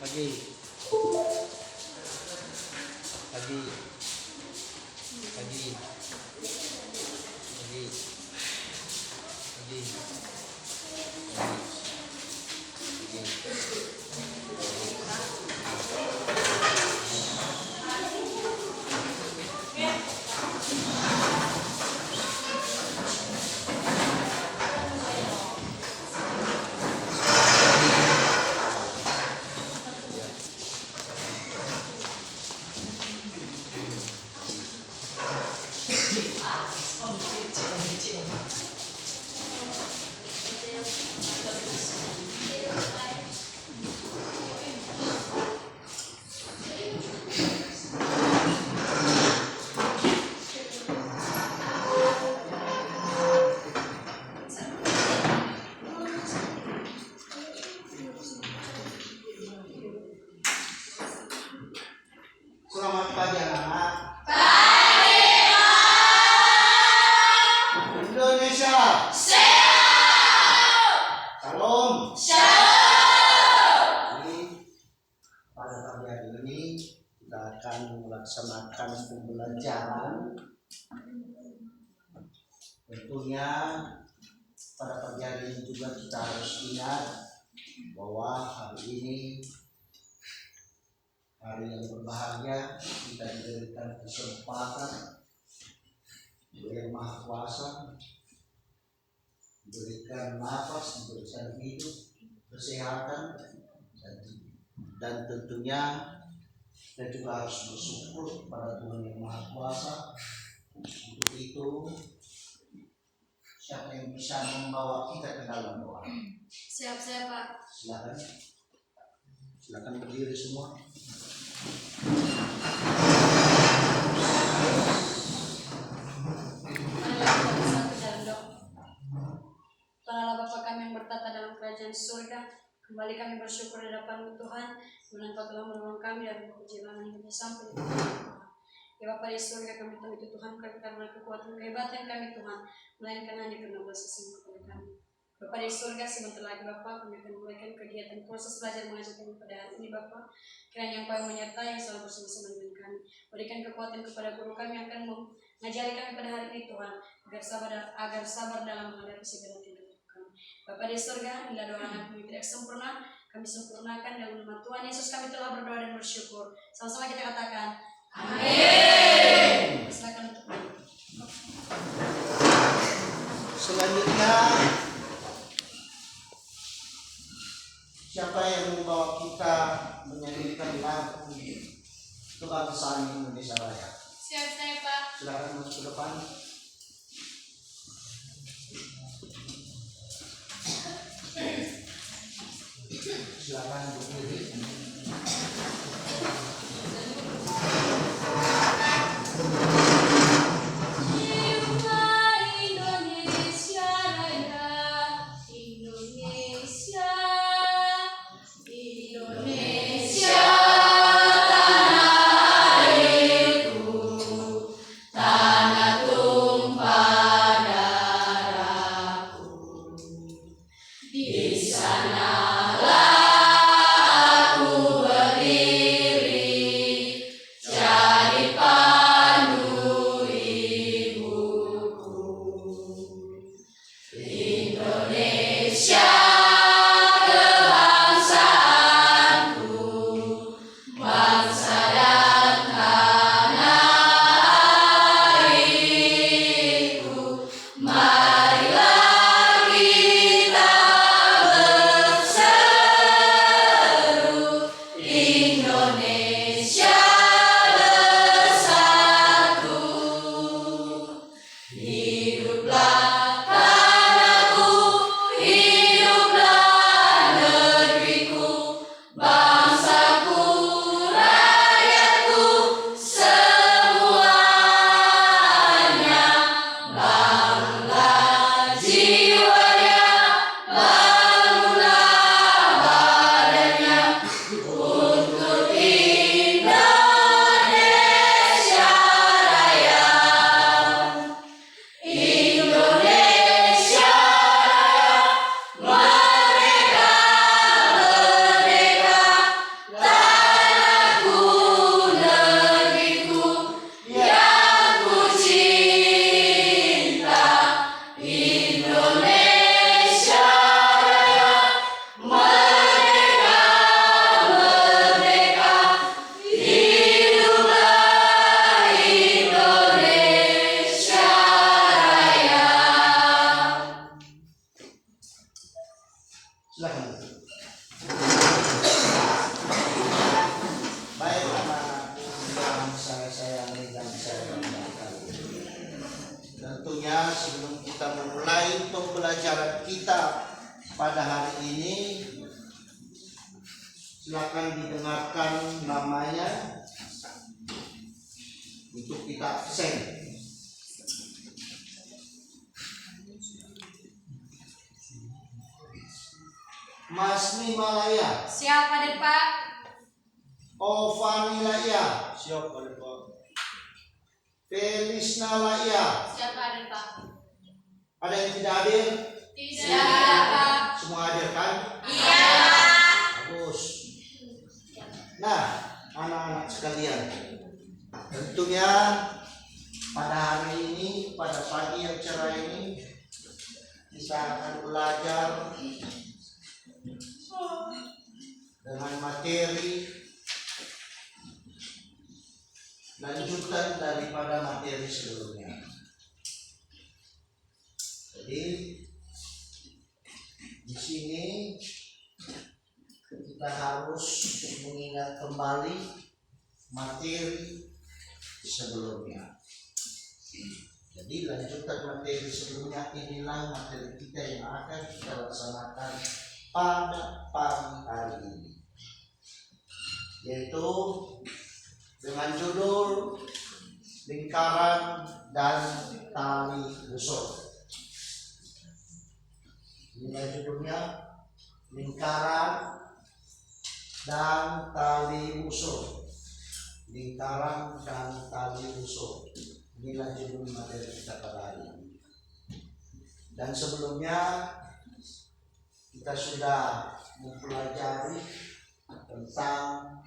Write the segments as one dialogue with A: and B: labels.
A: Lagi. Lagi. Lagi. Lagi. Lagi.
B: Selamat pagi anak-anak. Indonesia. Salam. Jadi pada pagi hari ini kita akan melaksanakan pembelajaran. Tentunya pada pagi hari ini juga kita harus ingat bahwa hari ini hari yang berbahagia, kita diberikan kesempatan oleh Yang Maha Kuasa, diberikan nafas, diberikan hidup, kesehatan, dan tentunya kita juga harus bersyukur kepada Tuhan Yang Maha Kuasa. Untuk itu, siapa yang bisa membawa kita ke dalam doa?
C: Siap, Pak.
B: Silakan berdiri semua.
C: Para Bapa kami yang bertata dalam kerajaan surga, kembali kami bersyukur di hadapan Tuhan, karena Engkau telah menolong kami dari perjalanan yang kami sampai di Tuhan. Ya Bapa di surga, kami tahu itu Tuhan, kami karena kekuatan kehebatan kami Tuhan, melainkan hanya karena belas kasih kepada kami. Bapa di surga, sebentar lagi Bapa, kami akan mulaikan kegiatan proses belajar mengajar kami pada hari ini Bapa. Kiranya Engkau yang menyertai yang selalu bersama-sama dengan kami. Berikan kekuatan kepada guru kami yang akan mengajari kami pada hari ini Tuhan, agar sabar dalam menghadapi segala tindakan kami. Bapa di surga, inilah doa anak kami tidak sempurna, kami sempurnakan dalam nama Tuhan Yesus kami telah berdoa dan bersyukur. Sama-sama kita katakan, amin. Silakan untuk
B: Selanjutnya, siapa yang membawa kita menyanyikan lagu kebangsaan Indonesia Raya?
C: siap saya Pak.
B: Silakan masuk ke depan. Silakan berdiri.
C: Di sanalah aku berdiri.
B: silakan didengarkan namanya untuk kita absen. Masni Malaya,
C: Siapa deh Pak?
B: Ovanilaya,
A: Siap pada Pak.
B: Felisna Laya.
C: Siapa deh Pak?
B: Ada yang tidak hadir?
C: Tidak Pak.
B: Semua hadir kan?
C: Iya.
B: Bagus. Nah, anak-anak sekalian, tentunya pada hari ini, pada pagi yang cerah ini, kita akan belajar dengan materi lanjutan daripada materi sebelumnya. Jadi di sini kita harus mengingat kembali materi sebelumnya. Jadi lanjutan materi sebelumnya inilah materi kita yang akan kita laksanakan pada pagi hari ini, yaitu dengan judul lingkaran dan tali busur. Inilah judulnya, lingkaran dan tali busur. Lingkaran dan tali busur. Inilah judul materi kita pada hari ini. Dan sebelumnya kita sudah mempelajari tentang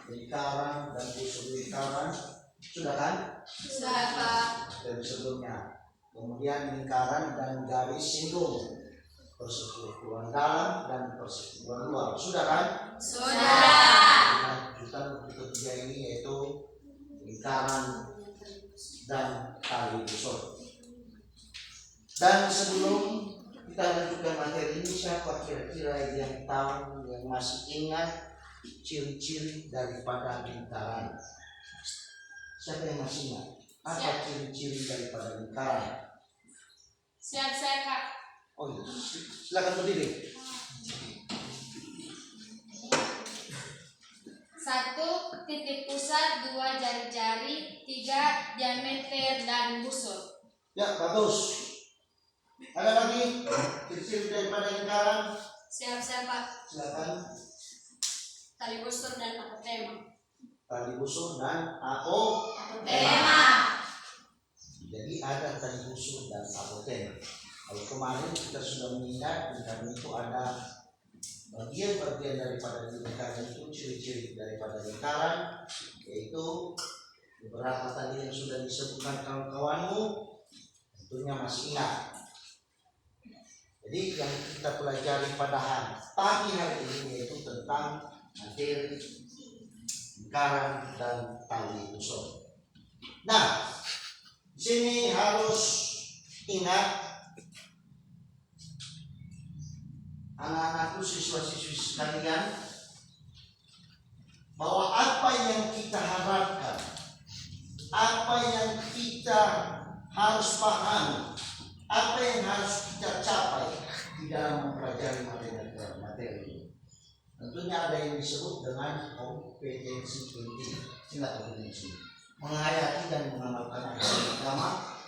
B: lingkaran dan busur lingkaran, sudah kan?
C: Sudah Pak.
B: Dari sebelumnya. Kemudian lingkaran dan garis singgung, persekutuan dalam dan persekutuan luar, sudah kan?
C: Sudah.
B: Lanjutan ketiga ini yaitu lingkaran dan tali busur. Dan sebelum kita lanjutkan materi ini, siapa kira-kira yang tahu, yang masih ingat ciri-ciri daripada lingkaran? Siapa yang masih ingat? Apa ciri-ciri daripada lingkaran?
C: Siap saya Kak.
B: Oh iya, silakan berdiri.
C: 1 titik pusat, 2 jari-jari, 3 diameter dan busur.
B: Ya, bagus. Ada lagi ciri-ciri daripada lingkaran?
C: Siap saya Pak.
B: Silakan.
C: Tali busur dan apotema.
B: Tali busur dan apotema.
C: Apotema.
B: Jadi ada tali busur dan apotema. Kalau kemarin kita sudah mengingat lingkaran itu ada bagian-bagian daripada lingkaran itu, ciri-ciri daripada lingkaran, yaitu beberapa tadi yang sudah disebutkan kawan-kawanmu, tentunya masih ingat. Jadi yang kita pelajari pada pagi hari ini yaitu tentang materi lingkaran dan tali busur. Nah, di sini harus ingat anak-anakku, siswa-siswi sekalian, bahwa apa yang kita harapkan, apa yang kita harus pahami, apa yang harus kita capai di dalam mempelajari materi ini. Tentunya ada yang disebut dengan kompetensi inti. Sila kompetensi menghayati dan mengamalkan agama,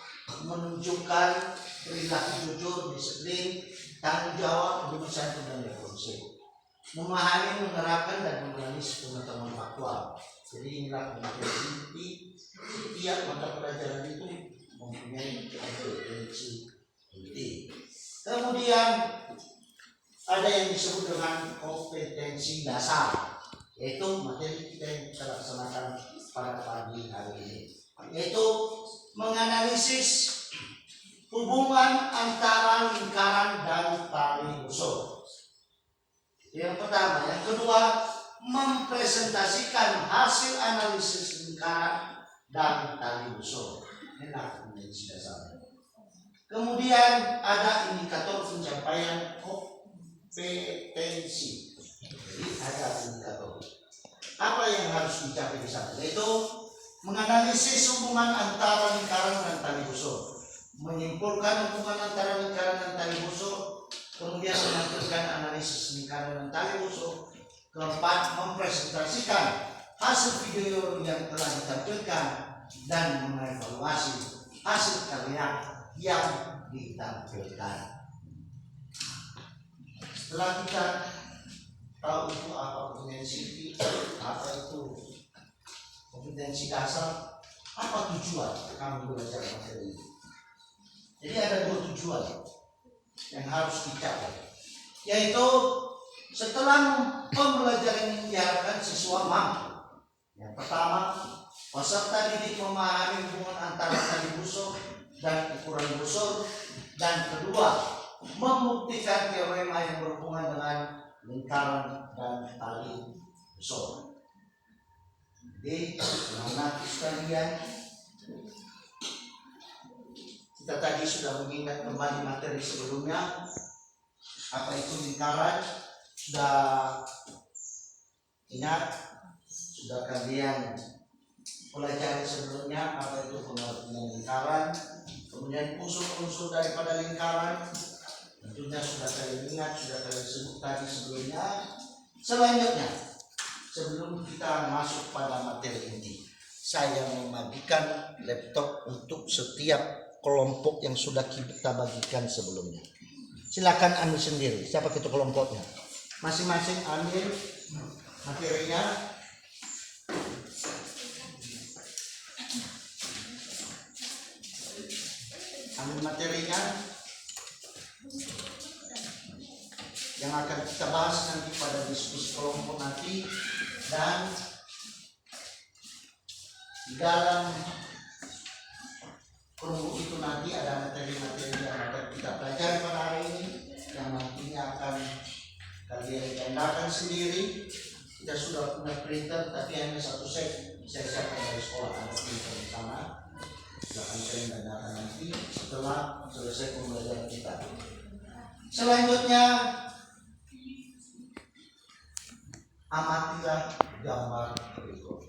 B: menunjukkan perilaku jujur, disiplin, tanggung jawab, kebebasan dan berfungsi, memahami, menerapkan dan menganalisis pengetahuan faktual. Jadi inilah kompetensi inti. Setiap mata pelajaran itu mempunyai kompetensi inti. Kemudian ada yang disebut dengan kompetensi dasar, yaitu materi kita yang kita laksanakan pada pagi hari ini, yaitu menganalisis hubungan antara lingkaran dan tali busur. Yang pertama. Yang kedua, mempresentasikan hasil analisis lingkaran dan tali busur. Inilah kompetensi dasar. Kemudian ada indikator pencapaian kompetensi. Jadi ada indikator. Apa yang harus dicapai di sana? Yaitu menganalisis hubungan antara lingkaran dan tali busur, menyimpulkan hubungan antara lingkaran dan tali busur, kemudian melakukan analisis lingkaran dan tali busur, Keempat, mempresentasikan hasil video yang telah ditampilkan dan mengevaluasi hasil karya yang ditampilkan. Setelah kita tahu itu apa kompetensi, apa itu kompetensi dasar, apa tujuan kami belajar materi ini. Jadi ada 2 tujuan yang harus dicapai, yaitu setelah pembelajaran ini diharapkan siswa mampu. Yang pertama, peserta didik memahami hubungan antara tali busur dan ukuran busur. Dan kedua, membuktikan teorema yang berhubungan dengan lingkaran dan tali busur. Jadi, anak-anak sekalian, kita tadi sudah mengingat kembali materi sebelumnya. Apa itu lingkaran? Sudah ingat? Sudah kalian pelajari sebelumnya apa itu pengertian lingkaran? Kemudian unsur-unsur daripada lingkaran tentunya sudah kalian ingat, sudah kalian sebut tadi sebelumnya. Selanjutnya, sebelum kita masuk pada materi inti, saya membagikan laptop untuk setiap kelompok yang sudah kita bagikan sebelumnya. Silakan ambil sendiri. Siapa itu kelompoknya? Masing-masing ambil materinya. Ambil materinya yang akan kita bahas nanti pada diskusi kelompok nanti. Dan di dalam kelompok itu nanti ada materi-materi yang akan kita pelajari pada hari ini, yang nantinya akan kalian tandakan sendiri. Kita sudah punya printer, tapi hanya 1 set. Saya siapkan dari sekolah, ada printer di sana. Silahkan kalian tandakan nanti setelah selesai pembelajaran kita. Selanjutnya, amatilah gambar berikut.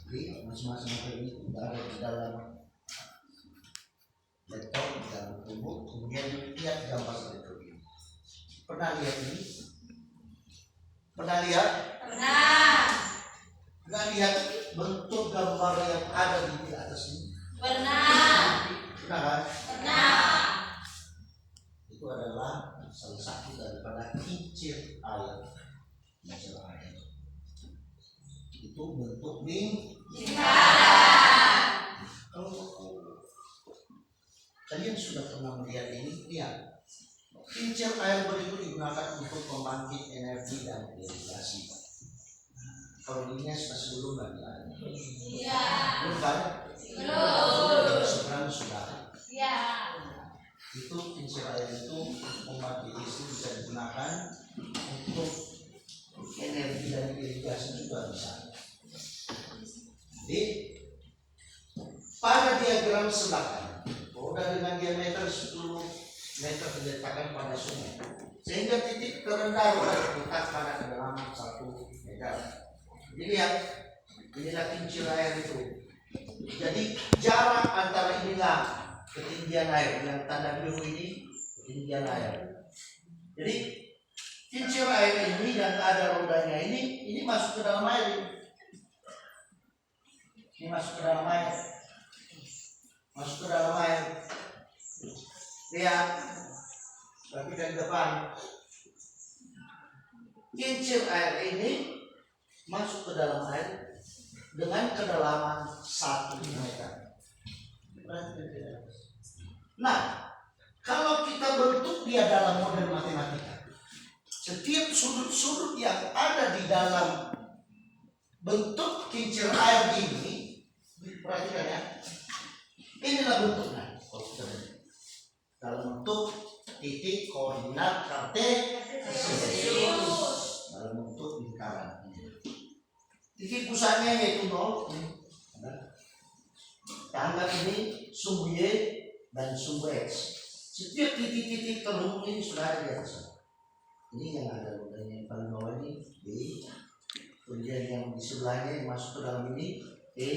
B: Jadi masing-masing materi itu ada di dalam laptop, di dalam buku. Kemudian lihat gambar berikut ini. Pernah lihat ini? Pernah lihat?
C: Pernah.
B: Pernah lihat bentuk gambar yang ada di atas ini?
C: Pernah.
B: Pernah kan?
C: Pernah.
B: Itu adalah salah satu daripada kincir air. Kincir air. Itu bentuk
C: lingkaran.
B: Kalian sudah pernah melihat ini? Lihat. Kincir air berikut digunakan untuk pembangkit energi dan irigasi. Kalau ini masih belum lagi ada.
C: Iya.
B: Belum kan?
C: Belum.
B: Sekarang sudah.
C: Iya.
B: Itu kincir air itu pembangkit listrik bisa digunakan untuk energi dan irigasi juga bisa. Jadi pada diagram sebelah roda dengan diameter 10 meter diletakkan pada sungai, sehingga titik terendah roda terletak pada kedalaman 1 meter. Jadi lihat, inilah kincir air itu. Jadi jarak antara inilah ketinggian air, yang tanda biru ini ketinggian air. Jadi kincir air ini yang ada rodanya ini masuk ke dalam air. Ini masuk ke dalam air. Masuk ke dalam air. Lihat. Tapi dari depan. Kincir air ini masuk ke dalam air dengan kedalaman 1 meter. Nah, kalau kita bentuk dia dalam model matematika, setiap sudut-sudut yang ada di dalam bentuk kincir air ini, perhatikan ya, inilah bentuknya. Kalau kita bentuk dalam bentuk titik koordinat kartesius, dalam bentuk lingkaran. Titik pusatnya yaitu 0. Anggap ini sumbu Y dan sumbu X. Setiap titik-titik terhubung ini sudah ada di atas. Ini yang ada rodanya yang paling bawah ini B. Kemudian yang di sebelahnya yang masuk ke dalam ini E.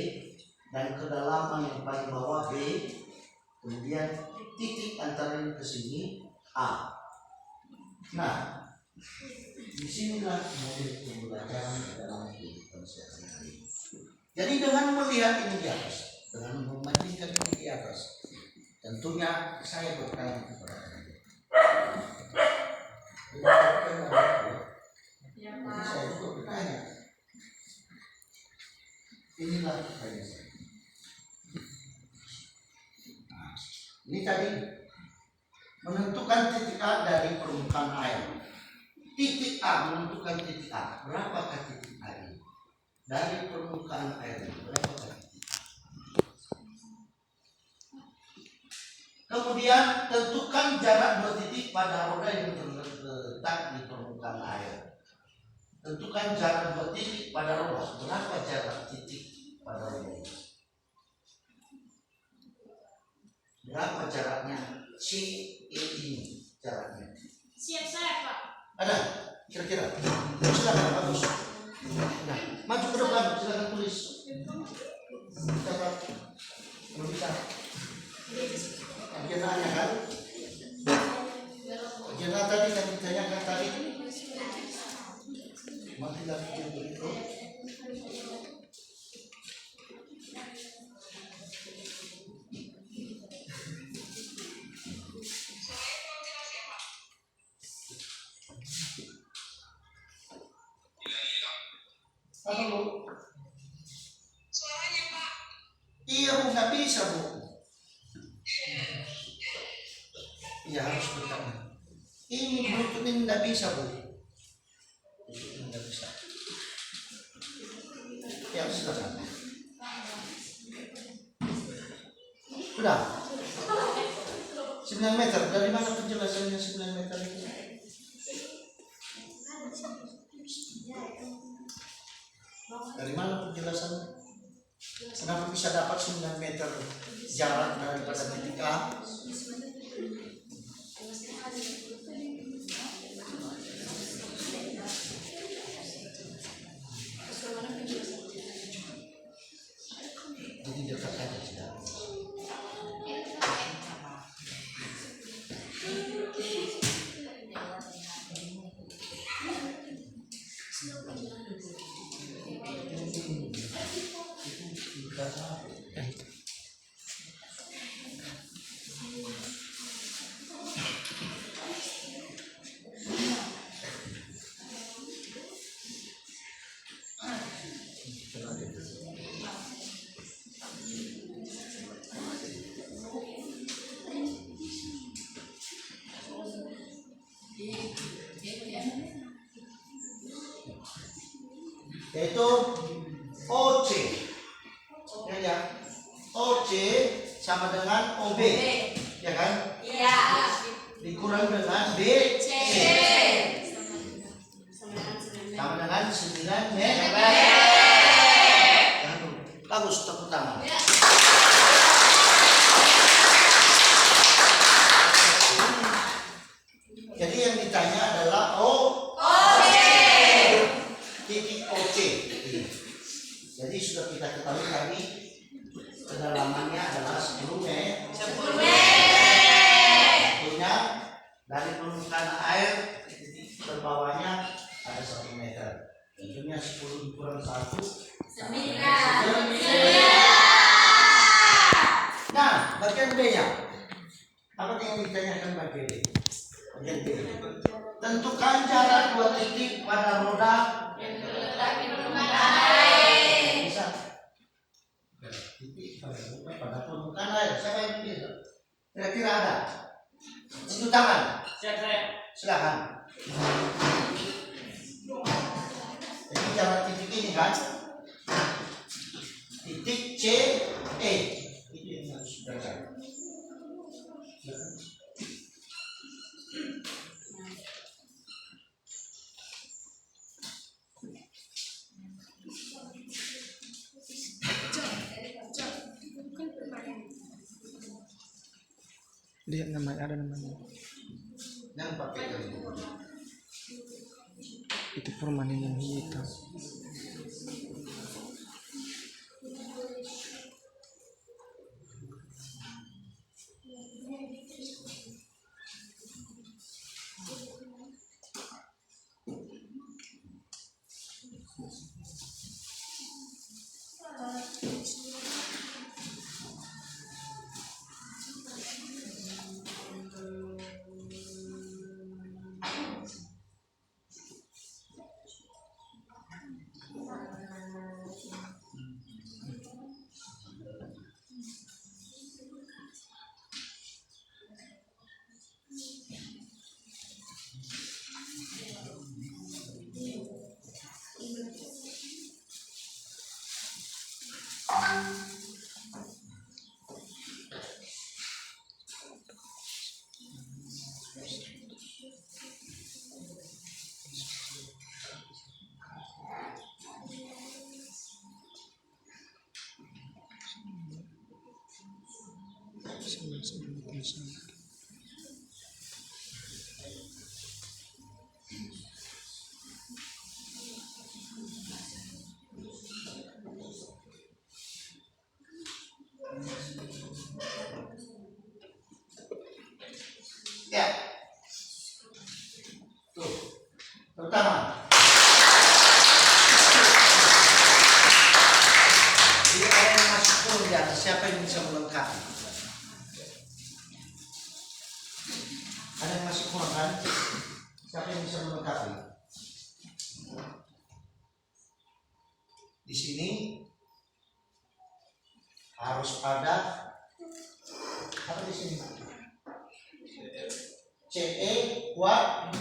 B: Dan kedalaman yang paling bawah B. Kemudian titik antara ini ke sini A. Nah, disinilah model pembelajaran dalam kehidupan sehari-hari. Jadi dengan melihat ini di atas, dengan membandingkan ini di atas, tentunya saya bertanya kepada Anda.
C: Ya,
B: Jadi
C: Pak.
B: saya juga bertanya. Inilah pertanyaan saya. Nah, ini tadi menentukan titik A dari permukaan air. Titik A menentukan titik A. Berapakah titik A ini? Dari permukaan air ini, berapakah titik A? Kemudian tentukan jarak dua titik pada roda yang terletak di permukaan air. Tentukan jarak dua titik pada roda. Berapa jarak titik pada roda ini? Berapa jaraknya C ini jaraknya?
C: Siap saya, Pak.
B: Ada kira-kira? Silakan bagus. Nah, maju ke depan, silakan tulis. Catat. Belum bisa. Agenanya kan? Agenda tadi kan ditanyakan tadi. Mati lagi itu. Apa Bu?
D: Suaranya Pak.
B: Iya Bu, nggak bisa Bu. Iya harus bertanya. Ini Bluetooth ini nggak bisa Bu. Bluetooth ini nggak bisa. Ya silakan. Sudah. 9 meter. Dari mana penjelasannya 9 meter itu? Dari mana penjelasannya? Kenapa bisa dapat 9 meter jarak daripada titik A? Jadi dekat aja sudah. Yaitu OC. Ya. OC sama dengan OB. Ya kan?
D: Iya.
B: Dikurang dengan BC. Sama dengan 9 meter. Bagus, tepuk tangan. Jadi yang ditanya adalah titik OC. Jadi sudah kita ketahui tadi kedalamannya adalah 10 meter. Tentunya dari permukaan air titik terbawahnya ada 1 meter. Tentunya 10 dikurang 1. Nah, bagian B-nya. Apa yang ditanyakan bagian B? Bagian B. Tentukan jarak dua titik pada roda
D: Yang terletak di permukaan air.
B: bisa. Titik pada permukaan air. Siapa yang bisa? Kira-kira ada? Untuk tangan. Silakan. Jadi jarak titik ini kan? Titik C, E. Itu yang harus dibaca. Silakan.
E: Lihat namanya, ada namanya.
B: Yang pakai yang
E: Itu permanen yang hitam.
B: Ya. Tuh. Pertama. Jadi ada yang masuk pun di atas. Siapa yang bisa melengkapi? Ada yang masuk pun kan? Siapa yang bisa melengkapi? Di sini harus ada apa di sini? CE kuat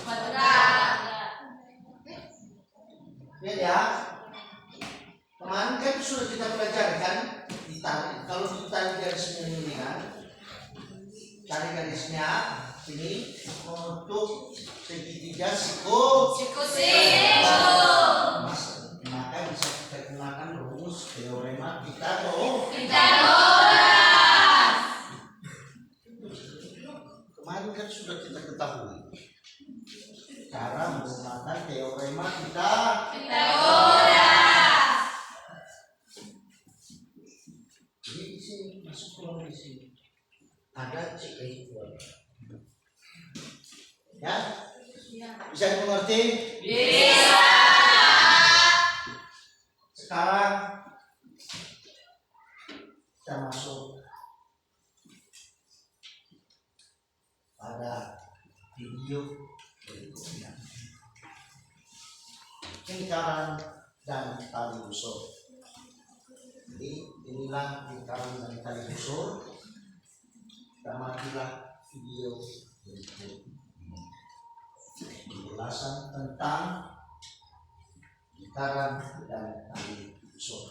B: ya. Kemarin kan sudah kita pelajari kan ditarik. Kalau ditarik garisnya ini kan, tarik garisnya ini untuk segitiga siku. Maka bisa kita gunakan rumus teorema Pythagoras. Kemarin kan sudah kita ketahui cara menggunakan teorema Pythagoras. Jadi di sini masuk kolom di sini ada CE kuat. Ya? Bisa dimengerti?
D: Bisa.
B: Sekarang kita masuk pada video berikutnya. Lingkaran dan tali busur. Jadi inilah lingkaran dan tali busur. Amatilah video berikut penjelasan tentang lingkaran dan tali busur.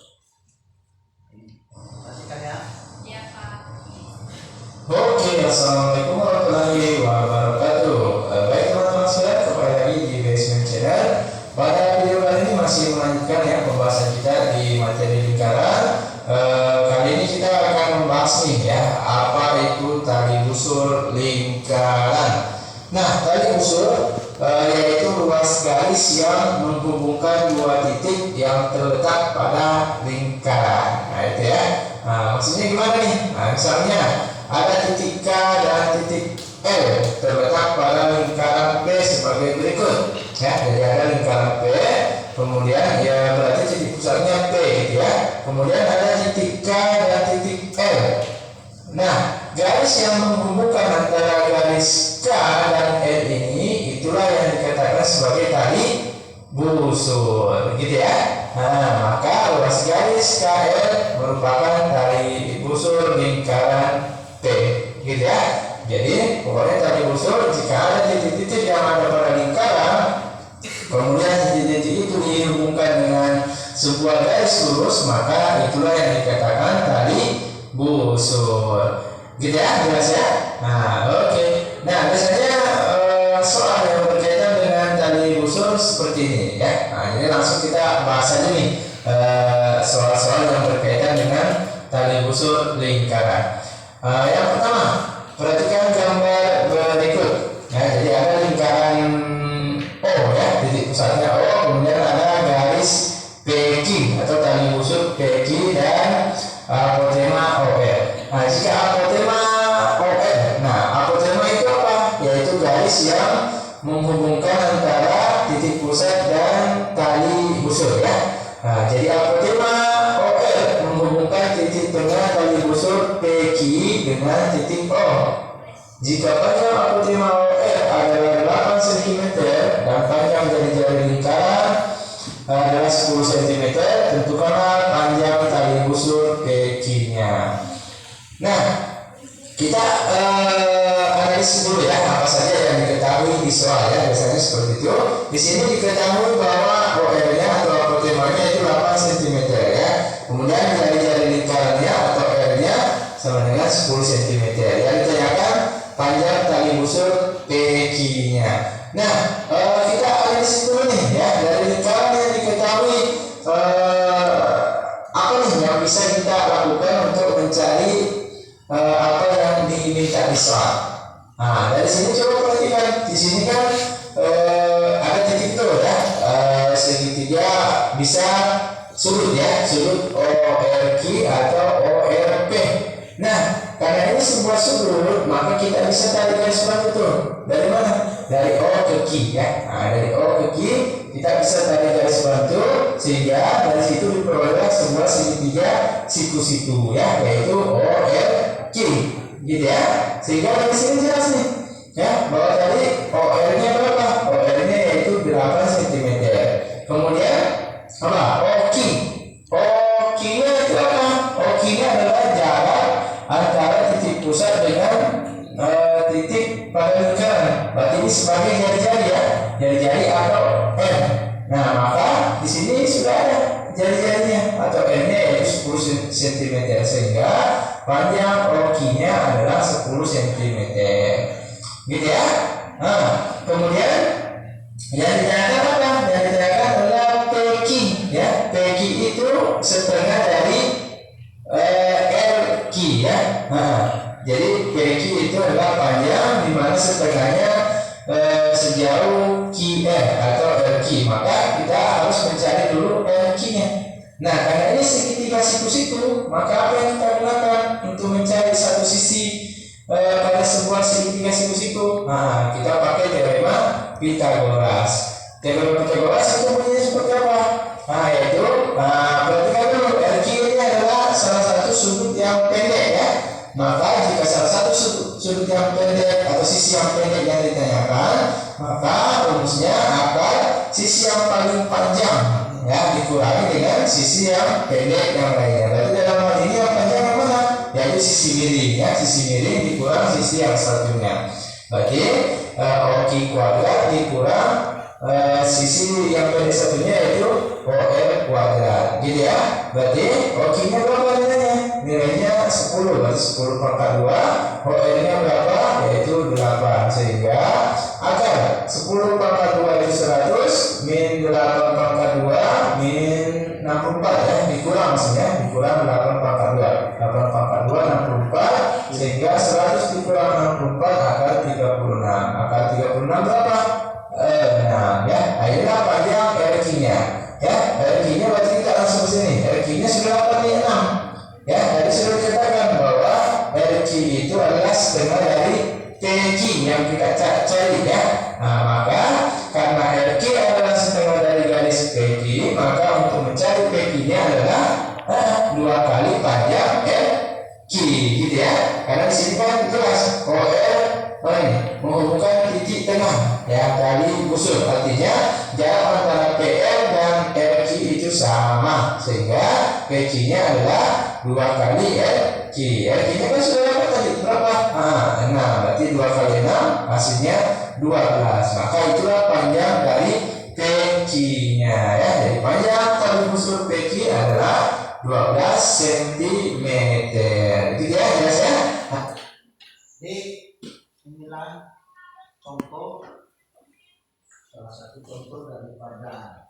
B: Perhatikan ya.
C: Ya Pak.
F: Oke, assalamualaikum warahmatullahi wabarakatuh. Baik teman-teman sekalian, kembali lagi di Basement Channel. Pada video kali ini masih melanjutkan ya pembahasan kita di materi lingkaran. Kali ini kita akan membahas nih ya apa itu tali busur lingkaran. Nah, tali busur yaitu ruas garis yang menghubungkan dua titik yang terletak pada lingkaran. Nah itu ya. Nah, maksudnya gimana nih? Nah, misalnya ada titik K dan titik L terletak pada lingkaran P sebagai berikut. Ya, jadi ada lingkaran P, kemudian ya berarti titik pusatnya P gitu ya. Kemudian ada titik K dan titik L. Nah, garis yang menghubungkan antara garis K dan L ini itulah yang dikatakan sebagai tali busur, gitu ya. Nah, maka ruas garis KL merupakan tali busur lingkaran P, gitu ya. Jadi, pokoknya tali busur jika ada titik-titik yang ada pada lingkaran, kemudian titik-titik itu dihubungkan dengan sebuah garis lurus, maka itulah yang dikatakan tali busur, gitu ya, jelas ya. Nah, oke. Nah, biasanya soal yang berkaitan dengan tali busur seperti ini ya. Nah, jadi langsung kita bahas aja nih soal-soal yang berkaitan dengan tali busur lingkaran. Yang pertama, perhatikan gambar berikut. Ya, jadi ada lingkaran O ya, titik pusatnya O, kemudian ada garis PQ atau tali busur PQ dan apotema OR. Nah, jika apotema OR, nah apotema itu apa? Yaitu garis yang menghubungkan antara titik pusat dan tali busur ya. Nah, jadi apotema OR menghubungkan titik tengah tali busur PQ dengan titik O. Jika panjang apotema OR adalah 8 cm dan panjang dari jari lingkaran adalah 10 cm, tentukanlah panjang tali busur PQ-nya. Nah, kita analisis dulu ya apa saja yang diketahui di soal ya, biasanya seperti itu. Di sini diketahui bahwa OR-nya atau apotemanya itu 8 cm ya. Kemudian dari jari lingkarannya atau R-nya sama dengan 10 cm. Yang ditanyakan panjang tali busur PQ-nya. Nah, kita analisis dulu nih ya, dari lingkaran yang diketahui apa nih yang bisa kita lakukan untuk mencari apa yang diminta kita dislot. Nah, dari sini coba perhatikan, di sini kan ada titik tuh ya, segitiga bisa sudut ya, sudut ORQ atau ORP. Nah, karena ini sebuah sudut, maka kita bisa tarik garis bantu tuh. Dari mana? Dari O ke Q ya. Nah, dari O ke Q kita bisa tarik garis bantu sehingga dari situ diperoleh sebuah segitiga siku-siku ya, yaitu ORQ gitu ya. Sehingga dari sini jelas nih ya bahwa tadi OR-nya berapa? OR-nya yaitu 8 cm. Kemudian apa? OQ. OQ-nya itu apa? OQ-nya adalah jarak antara titik pusat dengan titik pada lingkaran. Berarti ini sebagai jari-jari ya, jari-jari atau M. Nah, maka di sini sudah ada jari-jarinya atau M-nya yaitu 10 cm, sehingga panjang OQ-nya adalah 10 cm. Gitu ya. Nah, kemudian yang ditanyakan apa? Yang ditanyakan adalah PQ ya. PQ itu setengah dari LQ ya. Nah, jadi PQ itu adalah panjang di mana setengahnya sejauh QR atau LQ. Maka kita harus mencari dulu LQ-nya. Nah, karena ini segitiga siku-siku, maka apa yang kita gunakan untuk mencari satu sisi pada sebuah segitiga siku-siku? Nah, kita pakai teorema Pythagoras. Teorema Pythagoras itu bunyinya seperti apa? Nah, yaitu perhatikan dulu, LQ ini adalah salah satu sudut yang pendek ya. Maka jika salah satu sudut yang pendek atau sisi yang pendek yang ditanyakan, maka rumusnya akan sisi yang paling panjang ya dikurangi dengan sisi yang pendek yang lainnya. Berarti dalam hal ini yang panjang yang mana? Yaitu sisi miring ya, sisi miring dikurang sisi yang satunya. Berarti OQ kuadrat dikurang sisi yang pendek satunya yaitu OR kuadrat gitu ya. Berarti OQ-nya berapa nilainya? Nilainya 10, berarti 10 pangkat 2. OR-nya berapa? Yaitu 8. Sehingga akar 10 pangkat 2 itu 100 min 8 pangkat 2 min 64 ya, dikurang maksudnya, dikurang 8 pangkat 2. 8 pangkat 2 64, sehingga 100 dikurang 64 akar 36. Akar 36 berapa? 6 ya. Inilah panjang RQ-nya ya. RQ-nya berarti kita langsung ke sini. RQ-nya sudah dapat 6 ya. Tadi sudah dikatakan bahwa RQ itu adalah setengah dari PQ yang kita cari ya. Nah, maka karena RQ adalah setengah dari garis PQ, maka untuk mencari PQ-nya adalah 2 kali panjang RQ gitu ya. Karena di sini kan jelas OR menghubungkan titik tengah ya kali busur, artinya jarak antara PL dan RQ itu sama, sehingga PQ-nya adalah 2 kali RQ. RQ-nya kan sudah dapat tadi berapa? 6, berarti 2 kali 6 hasilnya 12. Maka itulah panjang dari PQ-nya ya. Jadi panjang tali busur PQ adalah 12 cm. Itu dia jelas ya.
B: Jadi inilah contoh, salah satu contoh daripada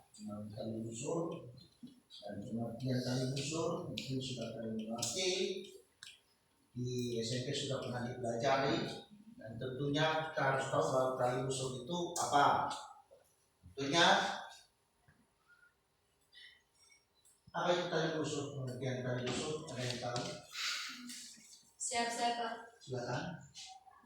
B: tali busur dan pengertian tali busur. Mungkin sudah kalian mengerti, di SMP sudah pernah dipelajari, dan tentunya kita harus tahu bahwa tali busur itu apa. Tentunya apa itu tali busur? Pengertian tali busur ada yang tahu?
C: Siap saya Pak.
B: Silakan.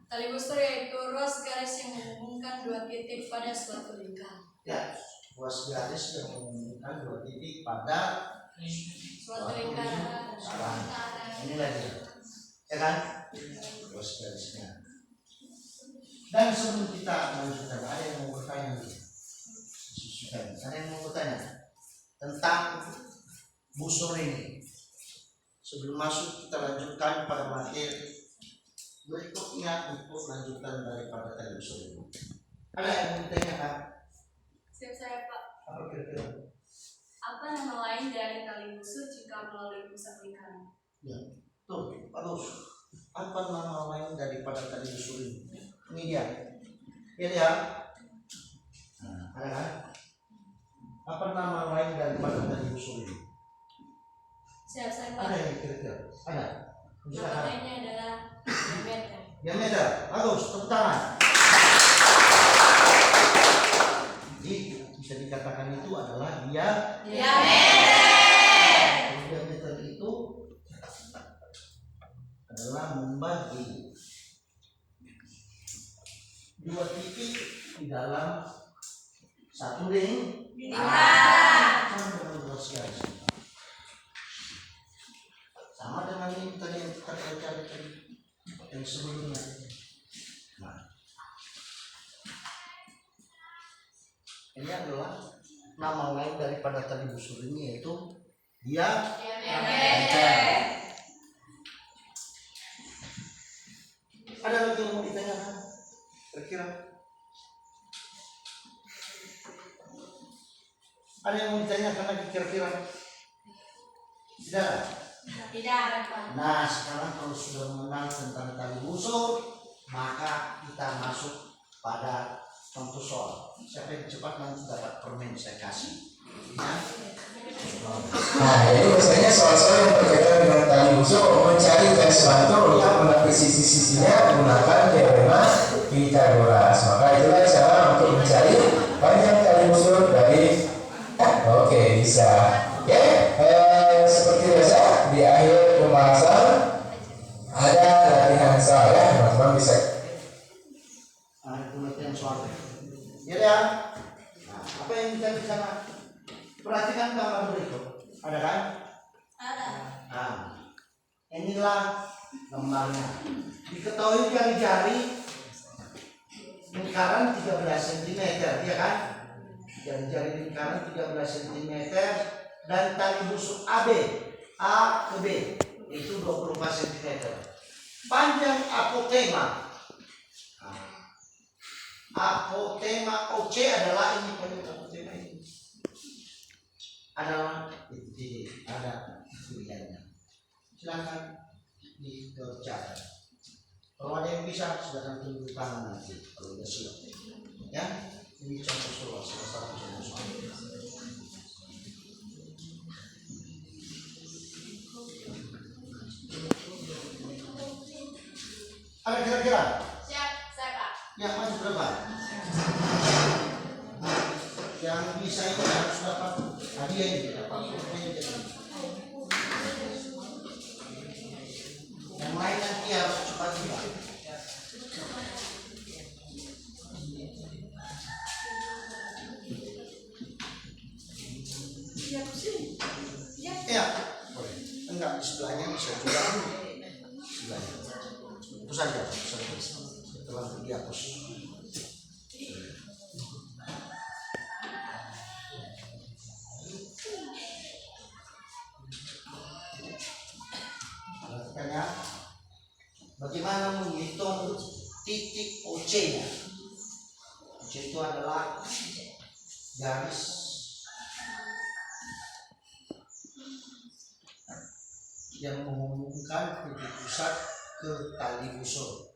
C: Tali busur yaitu ruas garis yang menghubungkan 2 titik pada suatu lingkaran.
B: Ya, ruas garis yang menghubungkan 2 titik pada
C: Suatu lingkaran.
B: ini lagi, ya kan? Ruas garisnya. Dan sebelum kita lanjutkan, ada yang mau bertanya? Ada yang mau bertanya tentang busur ini? Sebelum masuk kita lanjutkan pada materi berikutnya untuk lanjutan daripada tali busur ini. Ada yang mau ditanyakan?
C: Siap saya Pak.
B: Apa kira-kira?
C: Apa nama lain dari tali busur jika melalui pusat lingkaran?
B: Ya, tuh, bagus. Apa nama lain daripada tali busur ini? Ini dia. Ini dia. Nah, ada kan? Apa nama lain daripada tali busur ini?
C: Siap saya Pak.
B: Ada yang kira-kira? Ada.
C: Nama lainnya adalah diameter.
B: Diameter. Bagus, tepuk tangan. Jadi bisa dikatakan itu adalah diameter itu adalah membagi dua titik di dalam satu ring. Sama dengan ini tadi yang kita cari tadi yang sebelumnya. Nah, ini adalah nama lain daripada tali busur ini, yaitu diameter. Ada lagi yang mau ditanyakan? Kira-kira ada yang mau ditanyakan lagi kira-kira? Tidak. Nah, sekarang kalau sudah mengenal tentang tali busur, maka kita masuk pada contoh soal. Siapa yang cepat nanti dapat permen saya kasih. Ya.
F: Nah, jadi biasanya soal-soal yang berkaitan dengan tali busur mencari garis bantu untuk menepis sisi-sisinya menggunakan teorema Pythagoras. Maka itulah cara untuk mencari panjang tali busur dari oke, bisa. Oke, seperti biasa di akhir pembahasan ada latihan soal ya, teman-teman bisa.
B: Itu latihan soal. Ya. Nah, apa yang kita di sana? Perhatikan gambar berikut. Ada kan?
D: Ada.
B: Nah, inilah gambarnya. Diketahui jari-jari lingkaran 13 cm, ya kan? Jari-jari lingkaran 13 cm dan tali busur AB A ke B itu 24 cm. Panjang apotema. Nah, apotema OC adalah ini, panjang apotema ini adalah ini, ada pilihannya. Silakan dikerjakan. Kalau ada yang bisa, silakan tunjuk tangan nanti kalau sudah siap. Ya, ini contoh soal, salah satu contoh soal. Ada kira-kira?
D: Siap, saya Pak.
B: Yang maju ke depan. Yang bisa itu harus dapat hadiah ini, dapat pulpen jadi. Yang lain nanti harus cepat juga. Iya, boleh. Enggak, di sebelahnya bisa juga. Sebelahnya. Itu saja. Setelah dihapus. Pertanyaannya, bagaimana menghitung titik OC-nya? OC itu adalah garis yang menghubungkan titik pusat ke tali busur,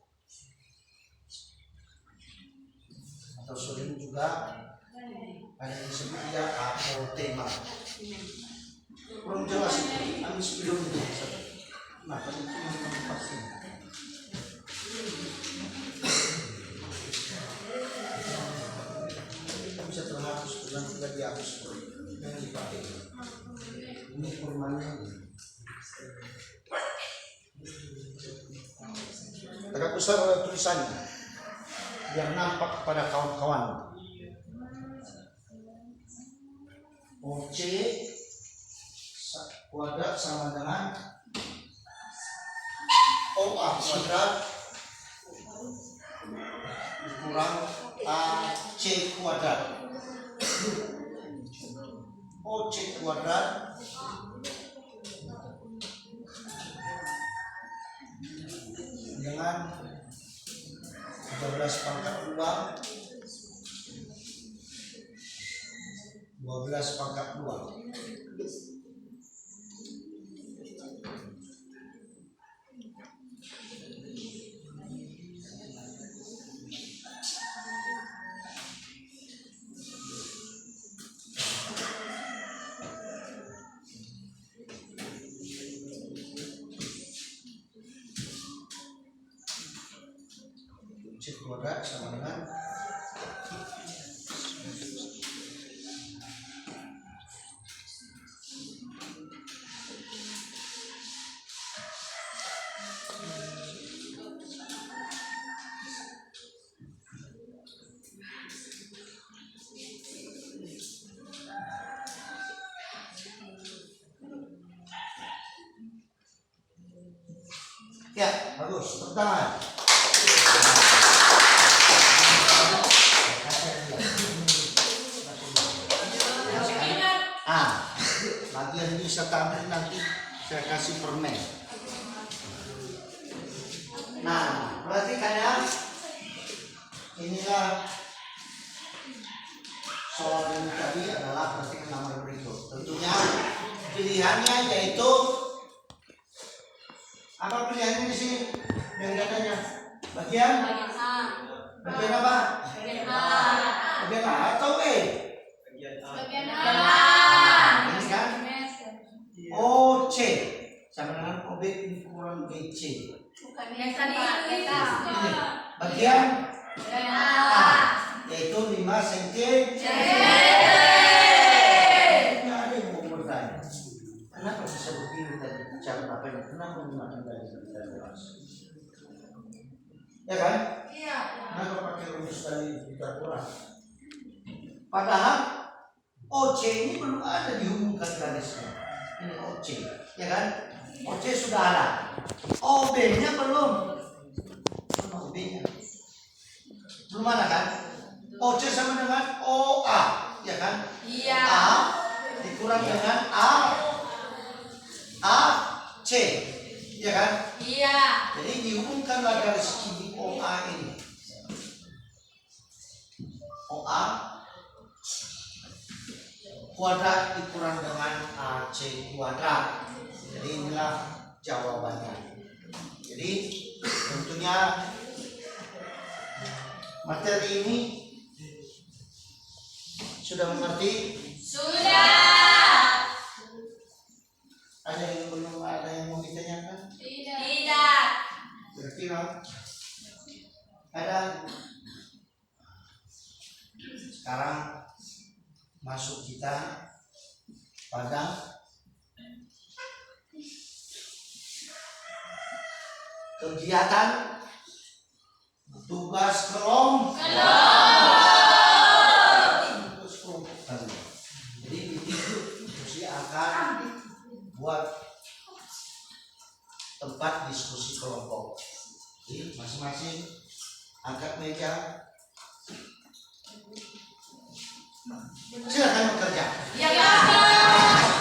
B: atau sering juga ada yang disebut dia apotema. Kurang jelas itu, kami sebelum itu. Nah, itu memang pasti. Bisa terhapus dan juga dihapus, yang dipakai. Ini formalnya. Tegak besar tulisannya biar nampak pada kawan-kawan. OC kuadrat sama dengan OA kuadrat kurang AC kuadrat. OC kuadrat dengan 13 pangkat 2 12 pangkat 2. kuadrat sama dengan ya, bagus. Tepuk tangan. Bagian ini saya tambahin nanti saya kasih permen. Nah, berarti kayak inilah soal ini tadi adalah perhatikan nomor berikut. Tentunya pilihannya yaitu apa pilihannya di sini? Dari katanya bagian bagian apa? Bagian A atau B?
D: Bagian A.
B: Ini kan OC sama dengan OB kurang BC.
D: Bukan yang tadi itu.
B: Ini bagian
D: A.
B: yaitu 5 cm. Ada yang mau bertanya, kenapa bisa begini tadi? Cara apanya? Kenapa menggunakan tadi kita keras? Ya kan?
D: Iya.
B: Kenapa pakai rumus tadi kita kurang? Padahal OC ini belum ada dihubungkan garisnya. Ini OC, ya kan? OC sudah ada. OB-nya belum. Mana OB-nya? Belum ada kan? OC sama dengan OA, ya kan?
D: Iya.
B: A dikurang dengan AC, ya kan?
D: Iya.
B: Jadi dihubungkanlah garis kiri OA ini. OA kuadrat dikurang dengan AC kuadrat. Jadi inilah jawabannya. Jadi tentunya materi ini sudah mengerti?
D: Sudah.
B: Ada yang belum ada yang mau ditanyakan?
D: Tidak.
B: Kira-kira ada. Sekarang masuk kita pada kegiatan tugas kelompok. Jadi diskusi akan buat tempat diskusi kelompok. Jadi masing-masing angkat meja. Silakan bekerja.
D: Ya, Pak.